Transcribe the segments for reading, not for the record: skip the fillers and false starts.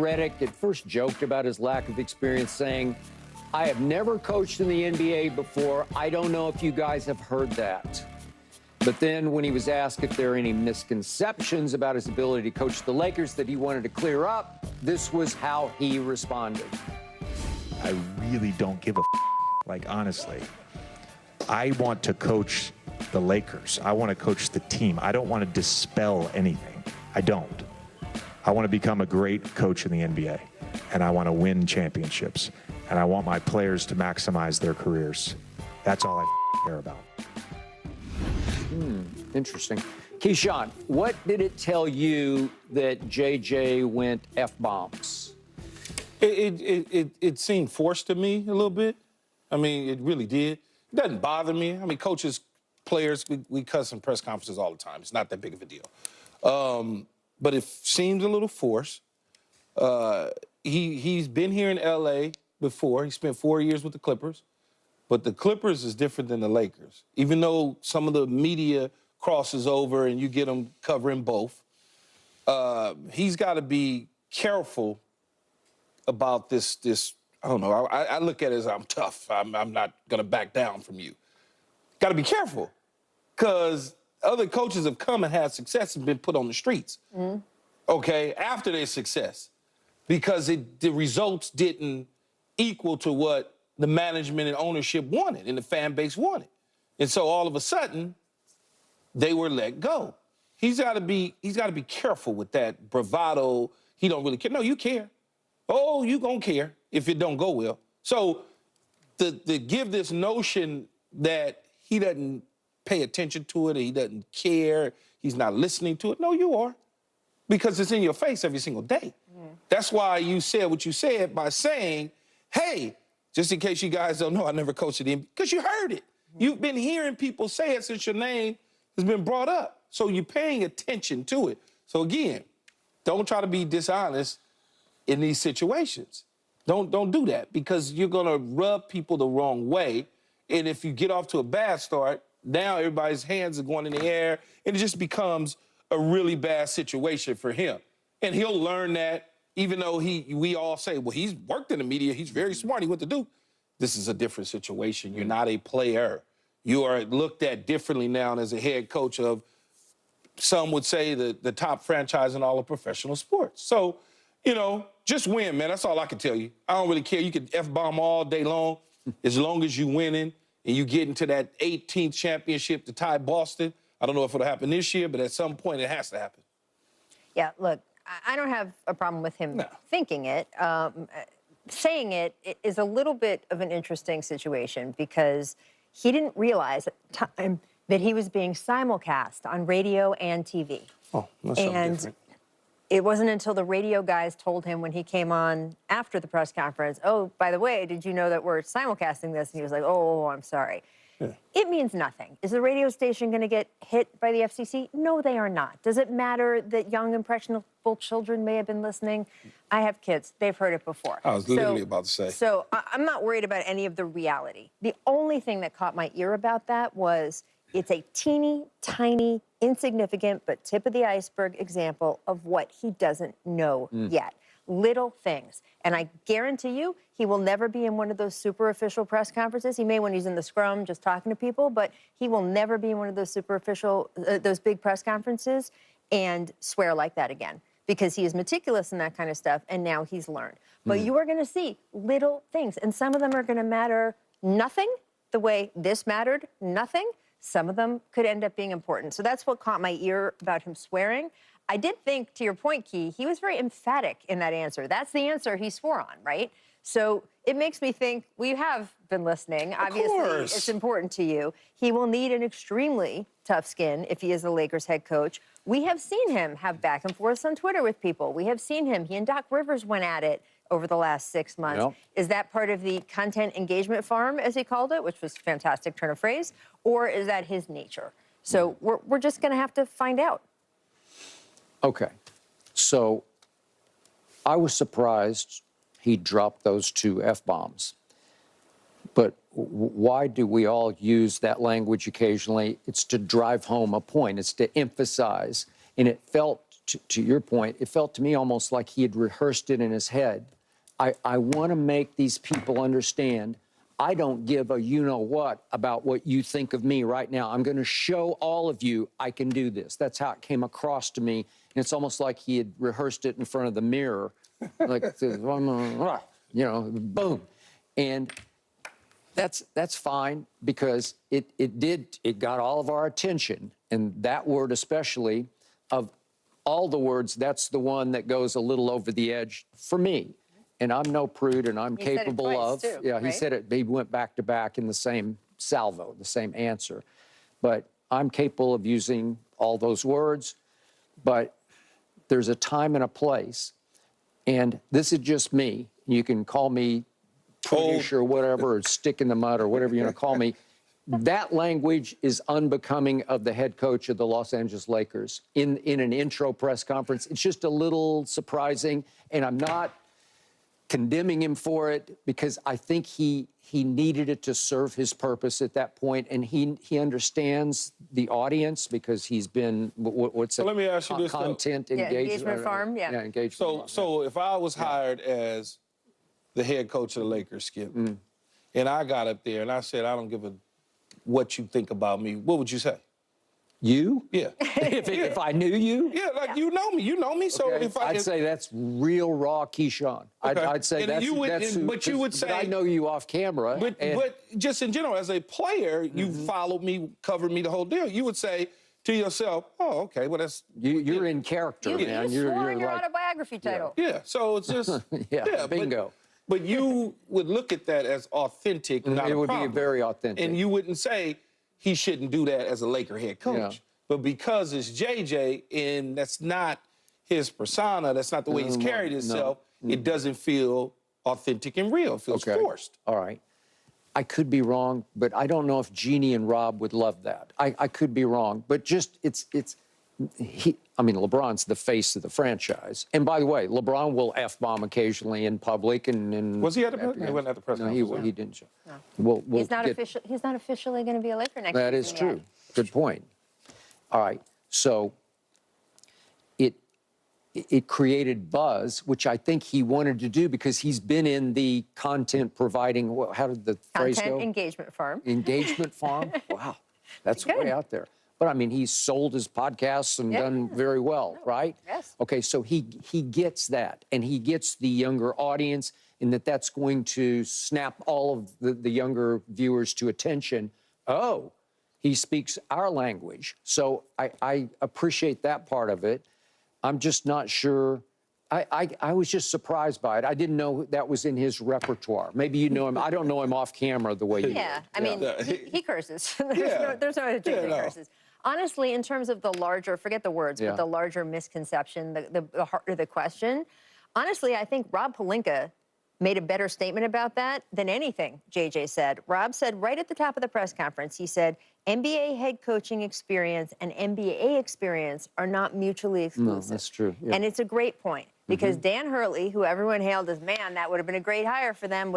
Redick at first joked about his lack of experience, saying, "I have never coached in the NBA before. I don't know if you guys have heard that." But then when he was asked if there are any misconceptions about his ability to coach the Lakers that he wanted to clear up, this was how he responded. I really don't give a like, honestly. I want to coach the Lakers. I want to coach the team. I don't want to dispel anything. I don't. I want to become a great coach in the NBA, and I want to win championships, and I want my players to maximize their careers. That's all I care about. Interesting. Keyshawn, what did it tell you that JJ went F-bombs? It seemed forced to me a little bit. I mean, it really did. It doesn't bother me. I mean, coaches, players, we cuss in press conferences all the time. It's not that big of a deal. But it seems a little forced. He's been here in L.A. before. He spent 4 years with the Clippers. But the Clippers is different than the Lakers. Even though some of the media crosses over and you get them covering both, he's got to be careful about this. I don't know. I look at it as I'm tough. I'm not going to back down from you. Got to be careful because other coaches have come and had success and been put on the streets, okay, after their success because the results didn't equal to what the management and ownership wanted and the fan base wanted. And so all of a sudden, they were let go. He's got to be careful with that bravado. He don't really care. No, you care. Oh, you gonna care if it don't go well. So to give this notion that he doesn't pay attention to it, or he doesn't care, he's not listening to it. No, you are. Because it's in your face every single day. That's why you said what you said by saying, hey, just in case you guys don't know, I never coached at the NBA, because you heard it. You've been hearing people say it since your name has been brought up. So you're paying attention to it. So again, don't try to be dishonest in these situations. Don't do that because you're gonna rub people the wrong way. And if you get off to a bad start, now everybody's hands are going in the air and it just becomes a really bad situation for him. And he'll learn that even though we all say, well, he's worked in the media, he's very smart, he went to Duke. This is a different situation. You're not a player. You are looked at differently now as a head coach of, some would say, the top franchise in all of professional sports. So, you know, just win, man. That's all I can tell you. I don't really care. You can F-bomb all day long as long as you winning and you get into that 18th championship to tie Boston. I don't know if it'll happen this year, but at some point it has to happen. Yeah, look, I don't have a problem with him thinking it. Saying it is a little bit of an interesting situation because he didn't realize at the time that he was being simulcast on radio and TV. Oh, that's something different. It wasn't until the radio guys told him when he came on after the press conference, oh, by the way, did you know that we're simulcasting this? And he was like, oh, I'm sorry. Yeah. It means nothing. Is the radio station going to get hit by the FCC? No, they are not. Does it matter that young, impressionable children may have been listening? I have kids. They've heard it before. I was literally about to say. So I'm not worried about any of the reality. The only thing that caught my ear about that was it's a teeny, tiny, insignificant, but tip of the iceberg example of what he doesn't know yet. Little things. And I guarantee you, he will never be in one of those super official press conferences. He may when he's in the scrum just talking to people, but he will never be in one of those super official, those big press conferences and swear like that again. Because he is meticulous in that kind of stuff, and now he's learned. But you are going to see little things, and some of them are going to matter nothing, the way this mattered nothing. Some of them could end up being important. So that's what caught my ear about him swearing. I did think, to your point, Key, he was very emphatic in that answer. That's the answer he swore on, right? So it makes me think, well, you have been listening. Obviously, it's important to you. He will need an extremely tough skin if he is the Lakers head coach. We have seen him have back and forths on Twitter with people. We have seen him. He and Doc Rivers went at it over the last 6 months. Yep. Is that part of the content engagement farm, as he called it, which was a fantastic turn of phrase, or is that his nature? So we're just going to have to find out. Okay. So I was surprised he dropped those 2 F-bombs. But why do we all use that language occasionally? It's to drive home a point. It's to emphasize. And it felt to your point, it felt to me almost like he had rehearsed it in his head. I want to make these people understand I don't give a you-know-what about what you think of me right now. I'm going to show all of you I can do this. That's how it came across to me. And it's almost like he had rehearsed it in front of the mirror, like, you know, boom. And that's fine because it got all of our attention. And that word especially, of all the words, that's the one that goes a little over the edge for me. And I'm no prude, and I'm capable of. Too, yeah, right? he said it. He went back to back in the same salvo, the same answer. But I'm capable of using all those words. But there's a time and a place, and this is just me. You can call me prudish or whatever, or stick in the mud or whatever you want to call me. That language is unbecoming of the head coach of the Los Angeles Lakers in an intro press conference. It's just a little surprising, and I'm not condemning him for it because I think he needed it to serve his purpose at that point, and he understands the audience because he's been what's So let me ask you this, content Yeah, engagement, engagement farm, yeah. engagement So, farm, so if I was hired as the head coach of the Lakers, Skip, and I got up there and I said, I don't give a what you think about me, what would you say? You? Yeah. If I knew you? Yeah, like you know me. So Okay, if I'd say that's real raw Keyshawn. Okay. I'd say And that's, you would- that's and- but you would but I say- know you off camera. But just in general, as a player, you followed me, covered me the whole deal. You would say to yourself, "Oh, okay, well that's you're in character, You man. swore in your like, autobiography title. yeah." So it's just Yeah, bingo. But you would look at that as authentic, not it a would problem. be very authentic. And you wouldn't say he shouldn't do that as a Laker head coach. Yeah. But because it's JJ and that's not his persona, that's not the way he's carried himself, it doesn't feel authentic and real. It feels forced. All right. I could be wrong, but I don't know if Jeannie and Rob would love that. I could be wrong, but just I mean, LeBron's the face of the franchise. And by the way, LeBron will F-bomb occasionally in public. And Was he at the press? He wasn't at the press No, conference. he didn't. No. We'll He's not get, He's not officially going to be a Laker next That is season true. yet. Good point. All right. So it created buzz, which I think he wanted to do because he's been in the content providing, how did the phrase go? Content engagement firm. Engagement farm? Wow. That's Good. way out there. But I mean, he's sold his podcasts and done very well, right? Yes. Okay, so he gets that, and he gets the younger audience, and that's going to snap all of the younger viewers to attention. Oh, he speaks our language. So I appreciate that part of it. I'm just not sure. I was just surprised by it. I didn't know that was in his repertoire. Maybe you know him. I don't know him off camera the way you do. Yeah, I mean, he curses. there's Yeah. there's no other thing that no. curses. Honestly, in terms of the larger, forget the words, Yeah. but the larger misconception, the heart of the question, honestly, I think Rob Pelinka made a better statement about that than anything JJ said. Rob said right at the top of the press conference, he said, NBA head coaching experience and NBA experience are not mutually exclusive. No, that's true. Yeah. And it's a great point because Dan Hurley, who everyone hailed as, man, that would have been a great hire for them,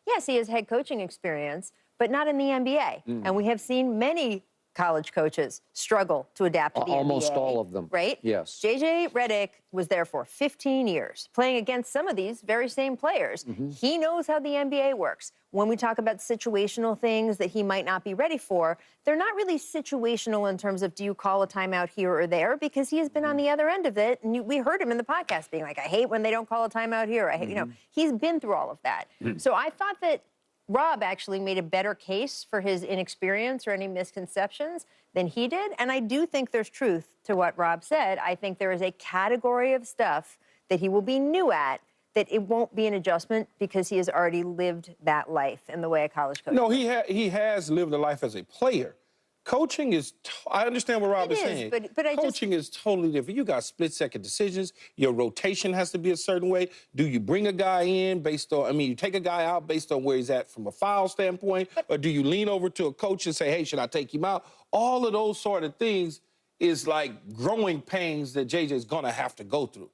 Yes, he has head coaching experience, but not in the NBA. And we have seen many college coaches struggle to adapt to the Almost NBA. all of them. Right? Yes. JJ Redick was there for 15 years, playing against some of these very same players. He knows how the NBA works. When we talk about situational things that he might not be ready for, they're not really situational in terms of do you call a timeout here or there, because he has been on the other end of it. And we heard him in the podcast being like, I hate when they don't call a timeout here. I hate, you know, he's been through all of that. So I thought that Rob actually made a better case for his inexperience or any misconceptions than he did. And I do think there's truth to what Rob said. I think there is a category of stuff that he will be new at that it won't be an adjustment because he has already lived that life in the way a college coach No, does. he has lived a life as a player. Coaching is, I understand what Rob is saying. but I just- Coaching is totally different. You got split-second decisions. Your rotation has to be a certain way. Do you bring a guy in based on, you take a guy out based on where he's at from a foul standpoint, or do you lean over to a coach and say, hey, should I take him out? All of those sort of things is like growing pains that JJ's going to have to go through.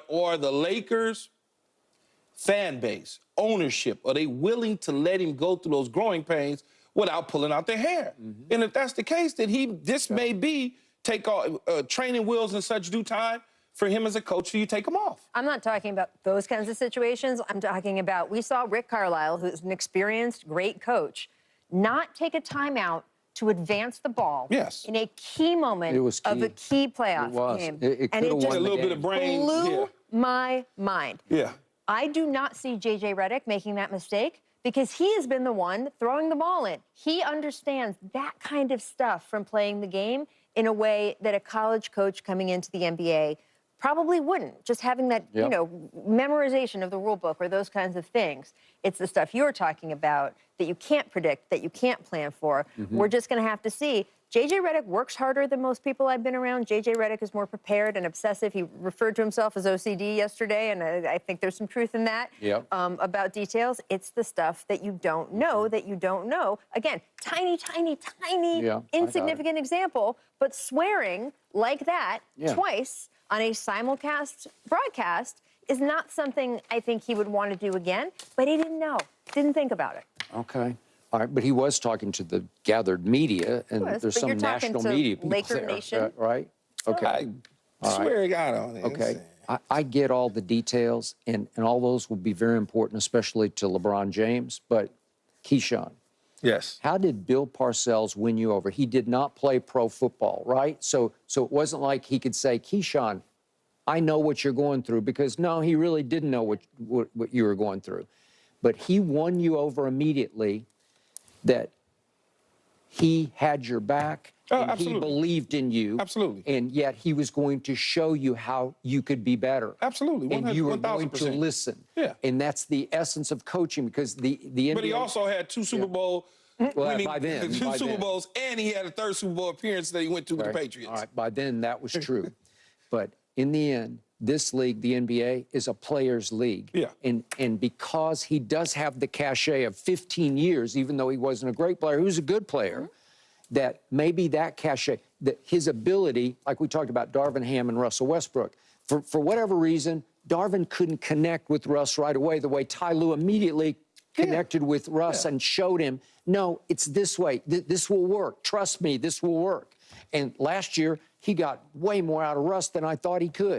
Or the Lakers fan base, ownership, are they willing to let him go through those growing pains without pulling out their hair? And if that's the case, then this may be take all training wheels in such due time, for him as a coach, you take them off. I'm not talking about those kinds of situations. I'm talking about, we saw Rick Carlisle, who's an experienced, great coach, not take a timeout to advance the ball in a key moment of a key playoff game. And it just a little bit of brain blew my mind. Yeah. I do not see JJ Redick making that mistake because he has been the one throwing the ball in. He understands that kind of stuff from playing the game in a way that a college coach coming into the NBA probably wouldn't. Just having that, you know, memorization of the rule book or those kinds of things. It's the stuff you're talking about that you can't predict, that you can't plan for. We're just going to have to see. JJ Redick works harder than most people I've been around. JJ Redick is more prepared and obsessive. He referred to himself as OCD yesterday, and I think there's some truth in that about details. It's the stuff that you don't know that you don't know. Again, tiny, tiny, tiny, insignificant example, but swearing like that twice on a simulcast broadcast is not something I think he would want to do again, but he didn't know, didn't think about it. Okay. All right, but he was talking to the gathered media, and there's some national media people Laker there, Nation. right? Okay. I swear to God on it. Okay. I get all the details, and all those will be very important, especially to LeBron James. But Keyshawn, yes. How did Bill Parcells win you over? He did not play pro football, right? So it wasn't like he could say, Keyshawn, I know what you're going through, because no, he really didn't know what you were going through. But he won you over immediately, that he had your back, and he believed in you. Absolutely. And yet he was going to show you how you could be better. Absolutely. 100, and you were going 1000%. to listen. Yeah. And that's the essence of coaching, because the NBA... But he also had 2 Super Bowl winning, by then, Super Bowls, and he had a 3rd Super Bowl appearance that he went to with the Patriots. All right, by then that was true. But in the end, this league, the NBA, is a players' league. Yeah. And because he does have the cachet of 15 years, even though he wasn't a great player, he was a good player, that maybe that cachet, that his ability, like we talked about Darvin Ham and Russell Westbrook, for whatever reason, Darvin couldn't connect with Russ right away the way Ty Lue immediately connected with Russ and showed him, no, it's this way. This will work. Trust me, this will work. And last year, he got way more out of Russ than I thought he could.